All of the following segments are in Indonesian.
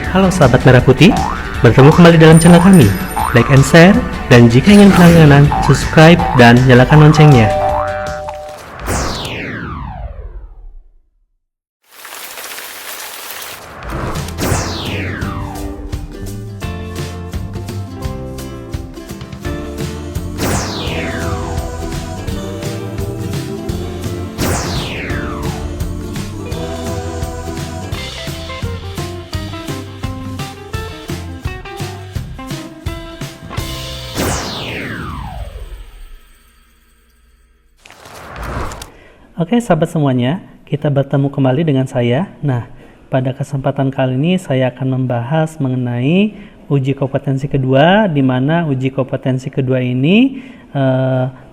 Halo sahabat Merah Putih, bertemu kembali dalam channel kami. Like and share, dan jika ingin berlangganan, subscribe dan nyalakan loncengnya. Oke sahabat semuanya, kita bertemu kembali dengan saya. Nah, pada kesempatan kali ini saya akan membahas mengenai uji kompetensi kedua, di mana uji kompetensi kedua ini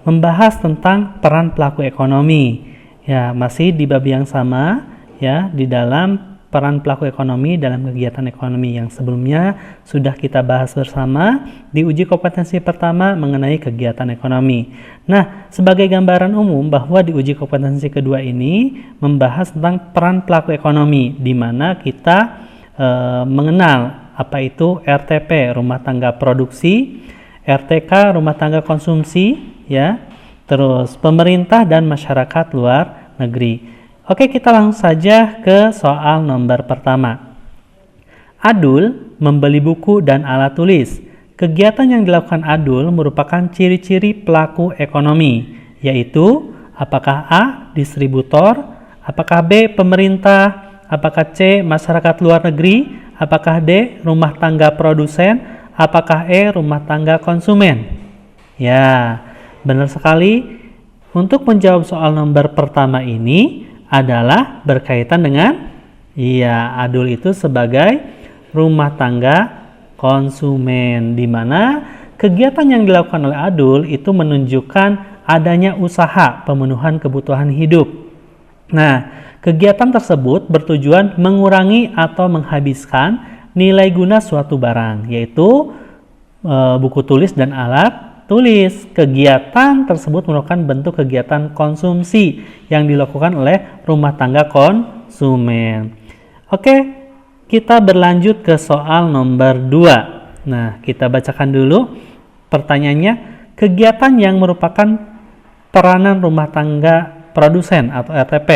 membahas tentang peran pelaku ekonomi. Ya, masih di bab yang sama, ya, di dalam peran pelaku ekonomi dalam kegiatan ekonomi yang sebelumnya sudah kita bahas bersama di uji kompetensi pertama mengenai kegiatan ekonomi. Nah, sebagai gambaran umum bahwa di uji kompetensi kedua ini membahas tentang peran pelaku ekonomi, di mana kita mengenal apa itu RTP, rumah tangga produksi, RTK, rumah tangga konsumsi, ya, terus pemerintah dan masyarakat luar negeri. Oke, kita langsung saja ke soal nomor pertama. Adul membeli buku dan alat tulis. Kegiatan yang dilakukan Adul merupakan ciri-ciri pelaku ekonomi, yaitu apakah A. distributor, apakah B. pemerintah, apakah C. masyarakat luar negeri, apakah D. rumah tangga produsen, apakah E. rumah tangga konsumen. Ya, benar sekali. Untuk menjawab soal nomor pertama ini adalah berkaitan dengan Adul itu sebagai rumah tangga konsumen, di mana kegiatan yang dilakukan oleh Adul itu menunjukkan adanya usaha pemenuhan kebutuhan hidup. Nah, kegiatan tersebut bertujuan mengurangi atau menghabiskan nilai guna suatu barang, yaitu buku tulis dan alat tulis. Kegiatan tersebut merupakan bentuk kegiatan konsumsi yang dilakukan oleh rumah tangga konsumen. Oke, kita berlanjut ke soal nomor 2. Nah, kita bacakan dulu pertanyaannya. Kegiatan yang merupakan peranan rumah tangga produsen atau RTP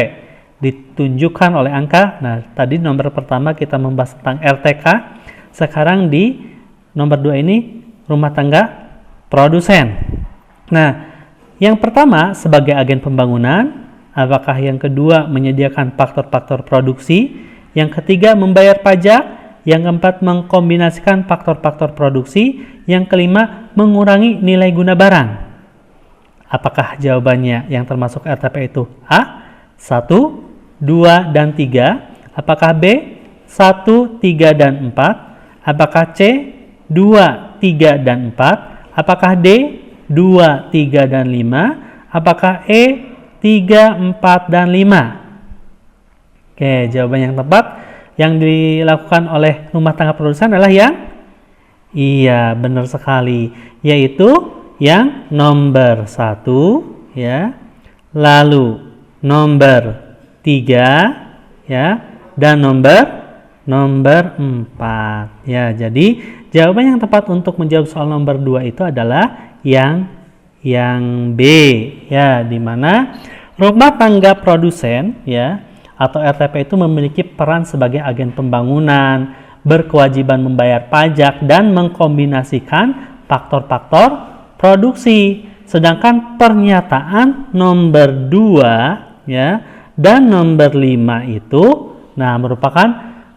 ditunjukkan oleh angka. Nah, tadi nomor pertama kita membahas tentang RTK. Sekarang di nomor 2 ini rumah tangga produsen. Nah, yang pertama sebagai agen pembangunan, apakah yang kedua menyediakan faktor-faktor produksi, yang ketiga membayar pajak, yang keempat mengkombinasikan faktor-faktor produksi, yang kelima mengurangi nilai guna barang. Apakah jawabannya yang termasuk RTP itu A. 1, 2, dan 3? Apakah B. 1, 3, dan 4? Apakah C. 2, 3, dan 4? Apakah D. 2, 3, dan 5? Apakah E. 3, 4, dan 5? Oke, jawaban yang tepat yang dilakukan oleh rumah tangga produsen adalah yang benar sekali, yaitu yang nomor 1, ya, lalu nomor 3, ya, dan nomor 4. Ya, jadi jawaban yang tepat untuk menjawab soal nomor 2 itu adalah yang B, ya, di mana rumah tangga produsen, ya, atau RTP itu memiliki peran sebagai agen pembangunan, berkewajiban membayar pajak dan mengkombinasikan faktor-faktor produksi. Sedangkan pernyataan nomor 2, ya, dan nomor 5 itu merupakan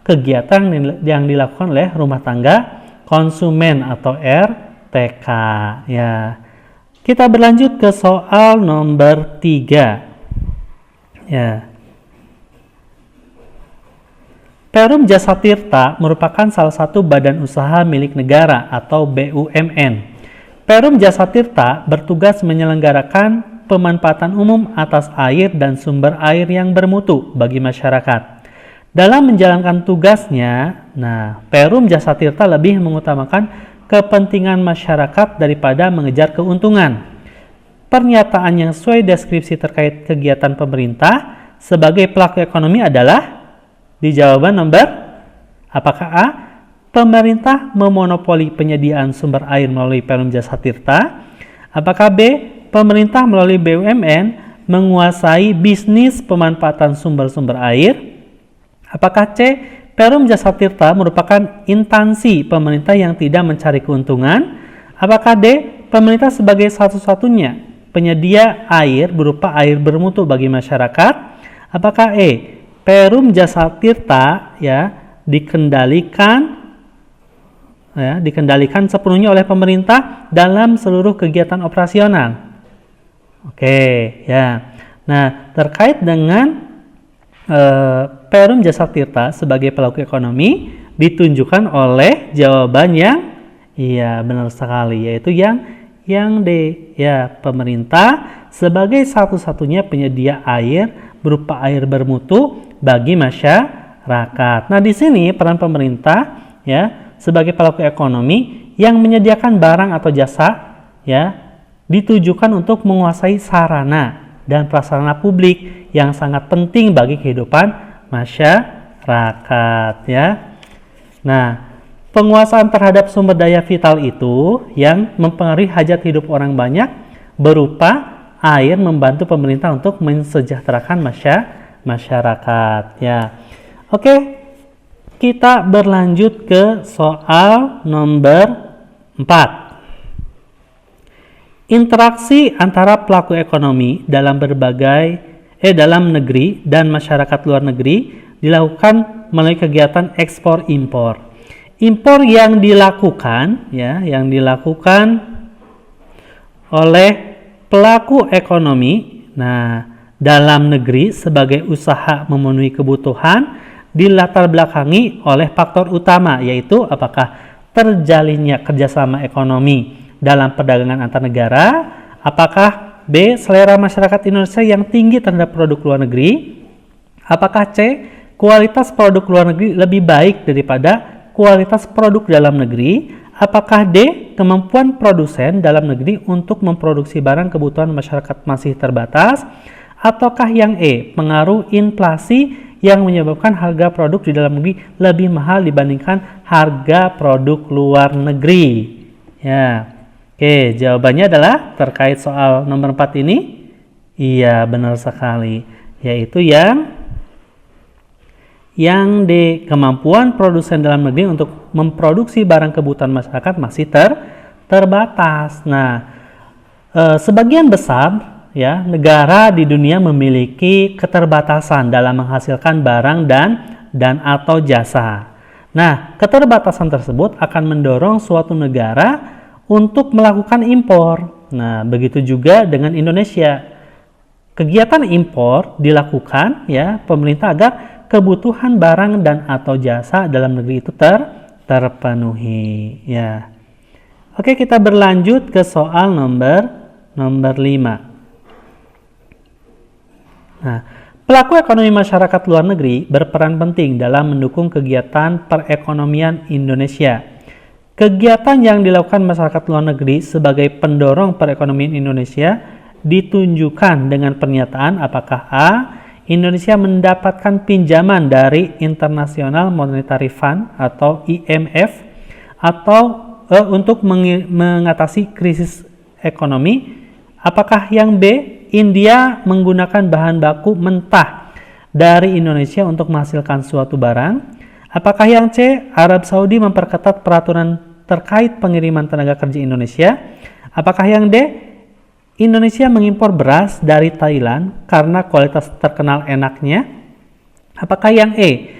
kegiatan yang dilakukan oleh rumah tangga konsumen atau RTK, ya. Kita berlanjut ke soal nomor 3. Ya. Perum Jasa Tirta merupakan salah satu badan usaha milik negara atau BUMN. Perum Jasa Tirta bertugas menyelenggarakan pemanfaatan umum atas air dan sumber air yang bermutu bagi masyarakat. Dalam menjalankan tugasnya, Perum Jasa Tirta lebih mengutamakan kepentingan masyarakat daripada mengejar keuntungan. Pernyataan yang sesuai deskripsi terkait kegiatan pemerintah sebagai pelaku ekonomi adalah di jawaban nomor apakah A. pemerintah memonopoli penyediaan sumber air melalui Perum Jasa Tirta? Apakah B, pemerintah melalui BUMN menguasai bisnis pemanfaatan sumber-sumber air? Apakah C, Perum Jasa Tirta merupakan instansi pemerintah yang tidak mencari keuntungan? Apakah D, pemerintah sebagai satu-satunya penyedia air berupa air bermutu bagi masyarakat? Apakah E, Perum Jasa Tirta dikendalikan sepenuhnya oleh pemerintah dalam seluruh kegiatan operasional? Oke, ya. Nah, terkait dengan Perum Jasa Tirta sebagai pelaku ekonomi ditunjukkan oleh jawaban yang benar sekali, yaitu yang D, pemerintah sebagai satu-satunya penyedia air berupa air bermutu bagi masyarakat. Nah, di sini peran pemerintah sebagai pelaku ekonomi yang menyediakan barang atau jasa ditujukan untuk menguasai sarana dan prasarana publik yang sangat penting bagi kehidupan masyarakat Nah, penguasaan terhadap sumber daya vital itu yang mempengaruhi hajat hidup orang banyak berupa air membantu pemerintah untuk mensejahterakan masyarakat Oke, kita berlanjut ke soal nomor 4. Interaksi antara pelaku ekonomi dalam dalam negeri dan masyarakat luar negeri dilakukan melalui kegiatan ekspor impor. Impor yang dilakukan oleh pelaku ekonomi dalam negeri sebagai usaha memenuhi kebutuhan dilatar belakangi oleh faktor utama, yaitu apakah terjalinnya kerjasama ekonomi dalam perdagangan antar negara, apakah B, selera masyarakat Indonesia yang tinggi terhadap produk luar negeri, apakah C, kualitas produk luar negeri lebih baik daripada kualitas produk dalam negeri, apakah D, kemampuan produsen dalam negeri untuk memproduksi barang kebutuhan masyarakat masih terbatas, ataukah yang E, pengaruh inflasi yang menyebabkan harga produk di dalam negeri lebih mahal dibandingkan harga produk luar negeri. Oke, jawabannya adalah terkait soal nomor 4 ini. Iya, benar sekali. Yaitu yang D, kemampuan produsen dalam negeri untuk memproduksi barang kebutuhan masyarakat masih terbatas. Nah, sebagian besar negara di dunia memiliki keterbatasan dalam menghasilkan barang dan atau jasa. Nah, keterbatasan tersebut akan mendorong suatu negara untuk melakukan impor. Nah, begitu juga dengan Indonesia. Kegiatan impor dilakukan pemerintah agar kebutuhan barang dan atau jasa dalam negeri itu terpenuhi Oke, kita berlanjut ke soal nomor 5. Nah, pelaku ekonomi masyarakat luar negeri berperan penting dalam mendukung kegiatan perekonomian Indonesia. Kegiatan yang dilakukan masyarakat luar negeri sebagai pendorong perekonomian Indonesia ditunjukkan dengan pernyataan apakah A, Indonesia mendapatkan pinjaman dari International Monetary Fund atau IMF atau untuk mengatasi krisis ekonomi. Apakah yang B, India menggunakan bahan baku mentah dari Indonesia untuk menghasilkan suatu barang? Apakah yang C, Arab Saudi memperketat peraturan terkait pengiriman tenaga kerja Indonesia? Apakah yang D, Indonesia mengimpor beras dari Thailand karena kualitas terkenal enaknya? Apakah yang E,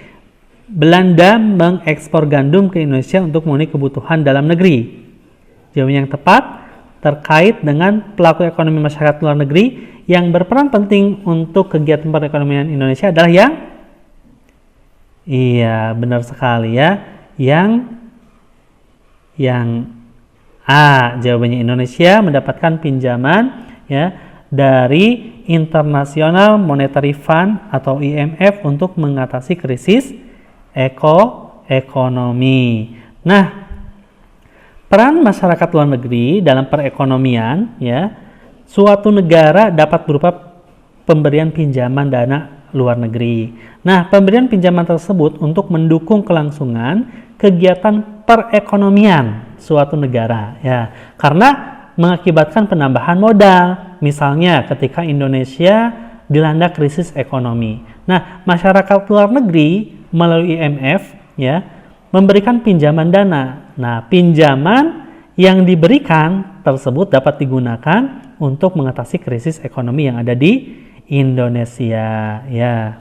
Belanda mengekspor gandum ke Indonesia untuk memenuhi kebutuhan dalam negeri? Jawaban yang tepat terkait dengan pelaku ekonomi masyarakat luar negeri yang berperan penting untuk kegiatan perekonomian Indonesia adalah yang benar sekali Yang A, jawabannya Indonesia mendapatkan pinjaman dari International Monetary Fund atau IMF untuk mengatasi krisis ekonomi. Nah, peran masyarakat luar negeri dalam perekonomian suatu negara dapat berupa pemberian pinjaman dana luar negeri. Nah, pemberian pinjaman tersebut untuk mendukung kelangsungan kegiatan perekonomian suatu negara, ya. Karena mengakibatkan penambahan modal, misalnya ketika Indonesia dilanda krisis ekonomi. Nah, masyarakat luar negeri melalui IMF, ya, memberikan pinjaman dana. Nah, pinjaman yang diberikan tersebut dapat digunakan untuk mengatasi krisis ekonomi yang ada di Indonesia, ya.